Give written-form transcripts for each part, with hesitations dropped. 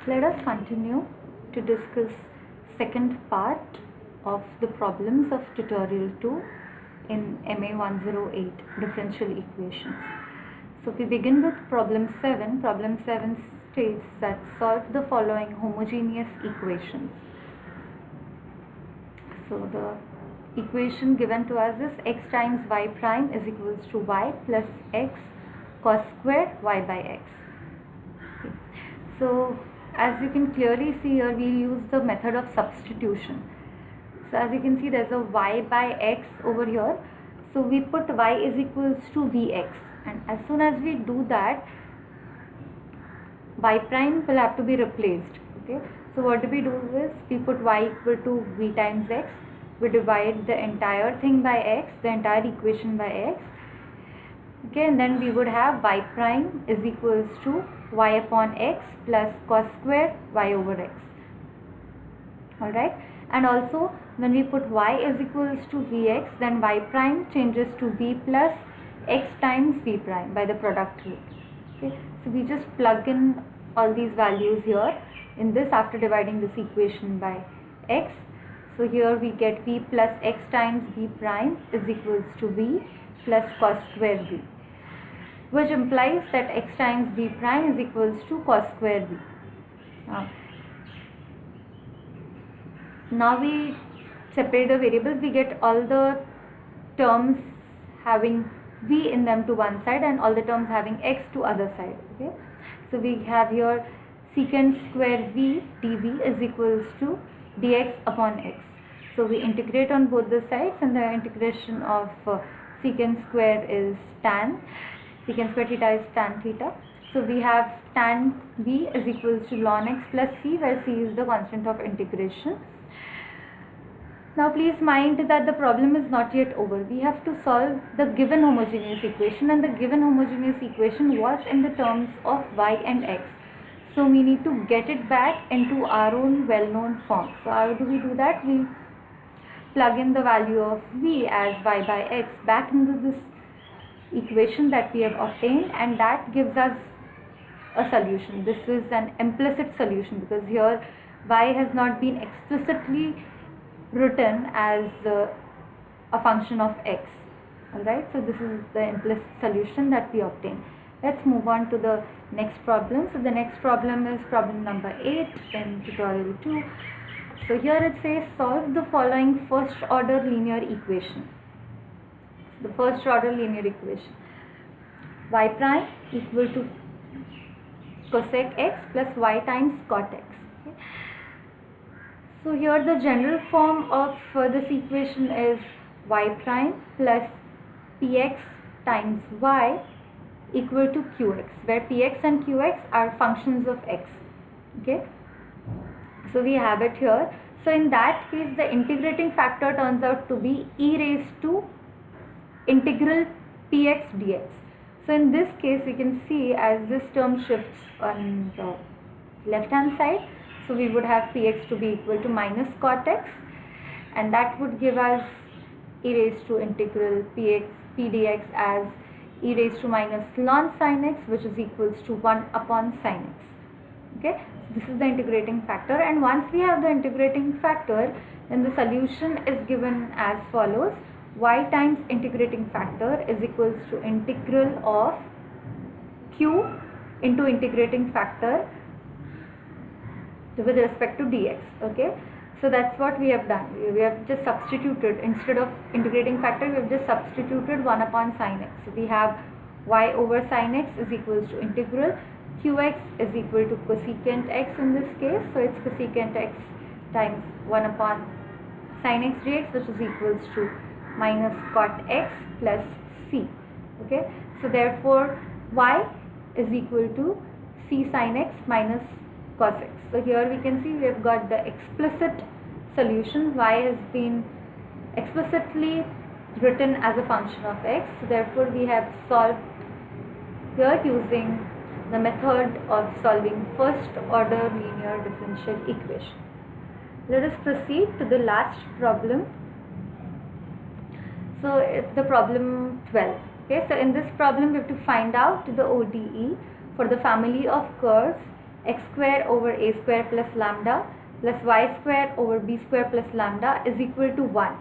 Let us continue to discuss second part of the problems of tutorial 2 in MA 108 differential equations. So we begin with problem 7. Problem 7 states that solve the following homogeneous equations. So the equation given to us is x times y prime is equals to y plus x cos square y by x. Okay. So as you can clearly see here, we'll use the method of substitution. So as you can see, there's a y by x over here. So we put y is equals to vx, and as soon as we do that, y prime will have to be replaced. Okay. So what do? Is we put y equal to v times x. We divide the entire thing by x, the entire equation by x. Okay, and then we would have y prime is equals to y upon x plus cos square y over x. Alright, and also when we put y is equals to vx, then y prime changes to v plus x times v prime by the product rule. Okay, so we just plug in all these values here in this after dividing this equation by x. So here we get v plus x times v prime is equals to v plus cos square v, which implies that x times v prime is equals to cos square v. Now we separate the variables. We get all the terms having v in them to one side and all the terms having x to other side. Okay, so we have here secant square v dv is equals to dx upon x. So we integrate on both the sides, and the integration of secant square is tan. Secant square theta is tan theta. So we have tan v is equals to ln x plus c, where c is the constant of integration. Now please mind that the problem is not yet over. We have to solve the given homogeneous equation, and the given homogeneous equation was in the terms of y and x. So we need to get it back into our own well-known form. So how do we do that? We plug in the value of v as y by x back into this equation that we have obtained, and that gives us a solution. This is an implicit solution because here y has not been explicitly written as a function of x. Alright, so this is the implicit solution that we obtain. Let's move on to the next problem. So the next problem is problem number 8 in tutorial 2. So here it says solve the following first order linear equation. The first order linear equation: y prime equal to cosec x plus y times cot x. Okay. So here the general form of this equation is y prime plus px times y equal to qx, where px and qx are functions of x. Okay, so we have it here. So in that case, the integrating factor turns out to be e raised to integral px dx. So in this case, we can see as this term shifts on the left hand side, so we would have px to be equal to minus cot x, and that would give us e raised to integral p dx as e raised to minus ln sin x, which is equals to 1 upon sin x. Okay, so this is the integrating factor, and once we have the integrating factor, then the solution is given as follows: y times integrating factor is equals to integral of q into integrating factor with respect to dx. Okay, so that's what we have done. We have just substituted, instead of integrating factor, we have just substituted 1 upon sin x. So we have y over sin x is equals to integral qx is equal to cosecant x in this case. So it's cosecant x times 1 upon sin x dx, which is equals to minus cot x plus c. Okay, so therefore y is equal to c sin x minus cos x. So here we can see we have got the explicit solution. Y has been explicitly written as a function of x. So therefore we have solved here using the method of solving first order linear differential equation. Let us proceed to the last problem. So it's the problem 12. Okay, so in this problem we have to find out the ODE for the family of curves x square over a square plus lambda plus y square over b square plus lambda is equal to 1,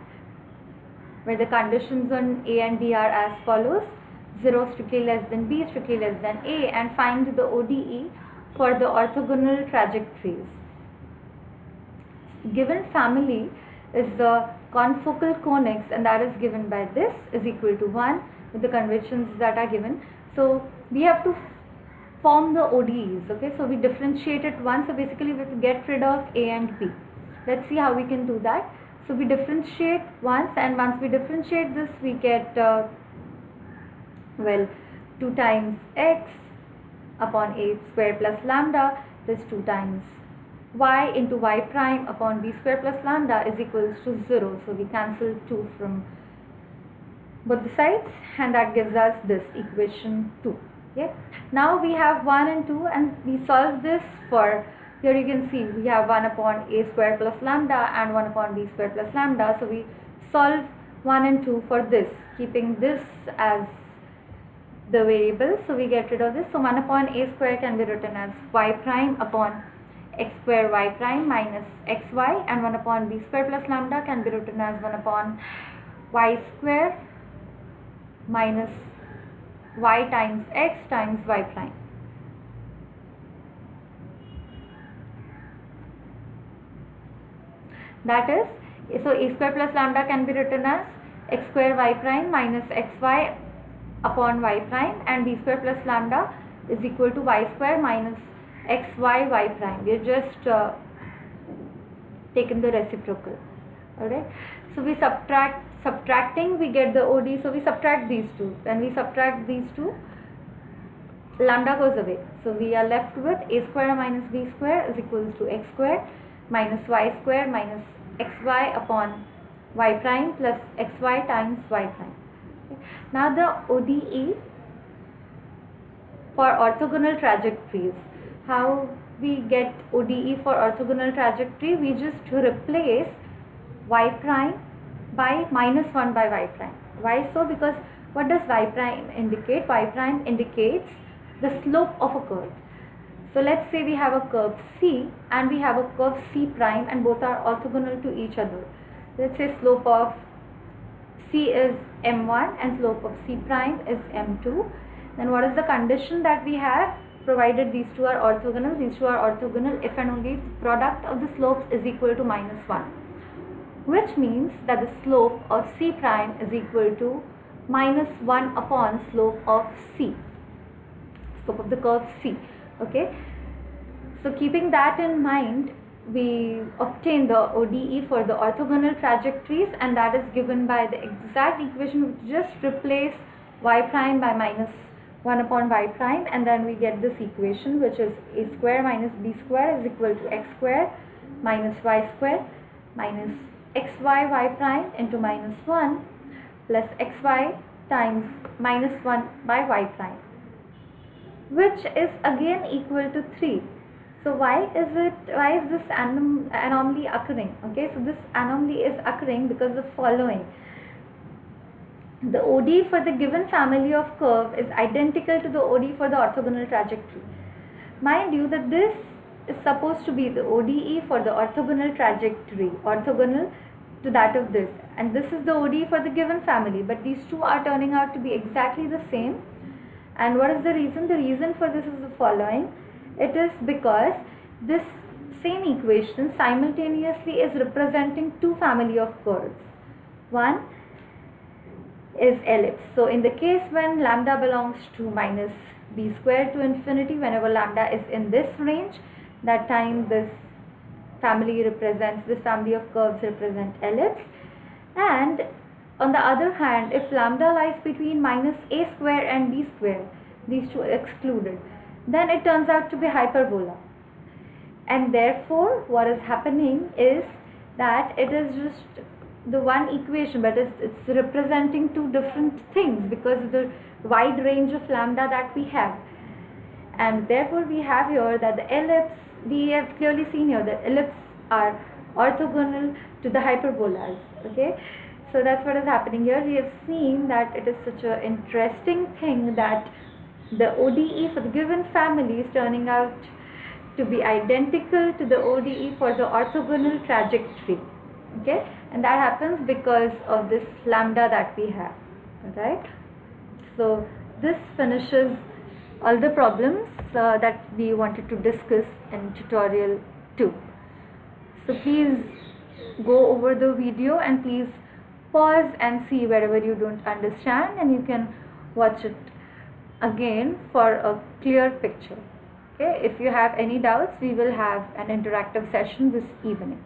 where the conditions on a and b are as follows: 0 strictly less than b, strictly less than a, and find the ODE for the orthogonal trajectories. Given family is the confocal conics, and that is given by this is equal to 1 with the conventions that are given. So we have to form the ODEs. Okay, so we differentiate it once. So basically we have to get rid of a and b. Let's see how we can do that. So we differentiate once, and once we differentiate this, we get 2 times x upon a square plus lambda plus 2 times y into y prime upon b square plus lambda is equals to 0. So we cancel 2 from both the sides, and that gives us this equation 2. Okay, now we have 1 and 2, and we solve this for, here you can see we have 1 upon a square plus lambda and 1 upon b square plus lambda. So we solve 1 and 2 for this, keeping this as the variables. So we get rid of this. So 1 upon a square can be written as y prime upon x square y prime minus xy, and 1 upon b square plus lambda can be written as 1 upon y square minus y times x times y prime. That is, so a square plus lambda can be written as x square y prime minus xy upon y prime, and b square plus lambda is equal to y square minus xy y prime. We have just taken the reciprocal. Alright, so we subtracting we get the OD. So we subtract these two. When we subtract these two, lambda goes away. So we are left with a square minus b square is equals to x square minus y square minus xy upon y prime plus xy times y prime. Okay. Now the ODE for orthogonal trajectories. How we get ODE for orthogonal trajectory? We just replace y prime by minus 1 by y prime. Why so? Because what does y prime indicate? Y prime indicates the slope of a curve. So let's say we have a curve C and we have a curve C prime, and both are orthogonal to each other. Let's say slope of C is m1 and slope of C prime is m2. Then what is the condition that we have? Provided these two are orthogonal, these two are orthogonal if and only if the product of the slopes is equal to minus 1, which means that the slope of C prime is equal to minus 1 upon slope of C, slope of the curve C. Okay, so keeping that in mind, we obtain the ODE for the orthogonal trajectories, and that is given by the exact equation which just replace y prime by minus 1 upon y prime, and then we get this equation which is a square minus b square is equal to x square minus y square minus xy y prime into minus 1 plus xy times minus 1 by y prime, which is again equal to 3. So why is this anomaly occurring? Okay, so this anomaly is occurring because the following: the OD for the given family of curve is identical to the OD for the orthogonal trajectory. Mind you that this is supposed to be the ODE for the orthogonal trajectory, orthogonal to that of this, and this is the OD for the given family, but these two are turning out to be exactly the same. And what is the reason? The reason for this is the following. It is because this same equation simultaneously is representing two family of curves. One is ellipse. So in the case when lambda belongs to minus b square to infinity, whenever lambda is in this range, that time this family of curves represent ellipse. And on the other hand, if lambda lies between minus a square and b square, these two are excluded, then it turns out to be hyperbola. And therefore what is happening is that it is just the one equation, but it's representing two different things because of the wide range of lambda that we have. And therefore we have here that the ellipse, we have clearly seen here that ellipses are orthogonal to the hyperbolas. Okay, so that's what is happening here. We have seen that it is such an interesting thing that the ODE for the given family is turning out to be identical to the ODE for the orthogonal trajectory. Okay, and that happens because of this lambda that we have, right? So this finishes all the problems that we wanted to discuss in tutorial 2. So please go over the video and please pause and see wherever you don't understand, and you can watch it again for a clear picture. Okay, if you have any doubts, we will have an interactive session this evening.